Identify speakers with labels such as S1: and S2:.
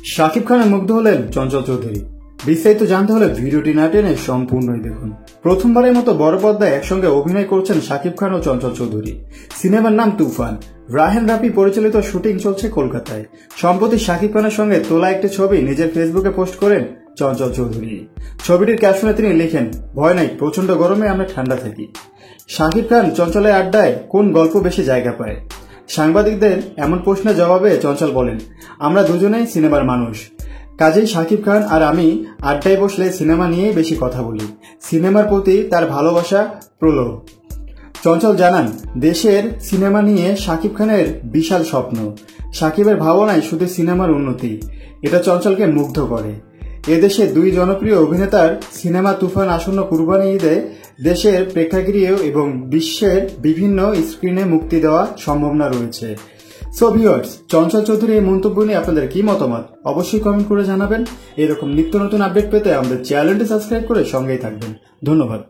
S1: শাকিব খানের মুগ্ধ হলেন চঞ্চল চৌধুরী। বিস্তারিত জানতে হলে ভিডিওটি না টেনে সম্পূর্ণই দেখুন। প্রথমবারের মতো বড় পর্দায় একসঙ্গে অভিনয় করছেন শাকিব খান ও চঞ্চল চৌধুরী। সিনেমার নাম তুফান। রায়হান রাফি পরিচালিত শুটিং চলছে কলকাতায়। সম্প্রতি শাকিব খানের সঙ্গে তোলা একটি ছবি নিজের ফেসবুকে পোস্ট করেন চঞ্চল চৌধুরী। ছবিটির ক্যাপশনে তিনি লেখেন, ভয় নাই, প্রচন্ড গরমে আমরা ঠান্ডা থাকি। শাকিব খান চঞ্চলের আড্ডায় কোন গল্প বেশি জায়গা পায়? সাংবাদিকদের এমন প্রশ্নের জবাবে চঞ্চল বলেন, আমরা দুজনেই সিনেমার মানুষ, কাজেই শাকিব খান আর আমি আড্ডায় বসলে সিনেমা নিয়েই বেশি কথা বলি। সিনেমার প্রতি তার ভালোবাসা প্রবল। চঞ্চল জানান, দেশের সিনেমা নিয়ে শাকিব খানের বিশাল স্বপ্ন। শাকিবের ভাবনায় শুধু সিনেমার উন্নতি, এটা চঞ্চলকে মুগ্ধ করে। এদেশে দুই জনপ্রিয় অভিনেতার সিনেমা তুফান আসন্ন কুরবানি ঈদে দেশের প্রেক্ষাগৃহে এবং বিশ্বের বিভিন্ন স্ক্রিনে মুক্তি দেওয়া সম্ভাবনা রয়েছে। সো ভিউয়ার্স, চঞ্চল চৌধুরীর এই মন্তব্য নিয়ে আপনাদের কি মতামত অবশ্যই কমেন্ট করে জানাবেন। এরকম নিত্য নতুন আপডেট পেতে আমাদের চ্যানেলটি সাবস্ক্রাইব করে সঙ্গেই থাকবেন। ধন্যবাদ।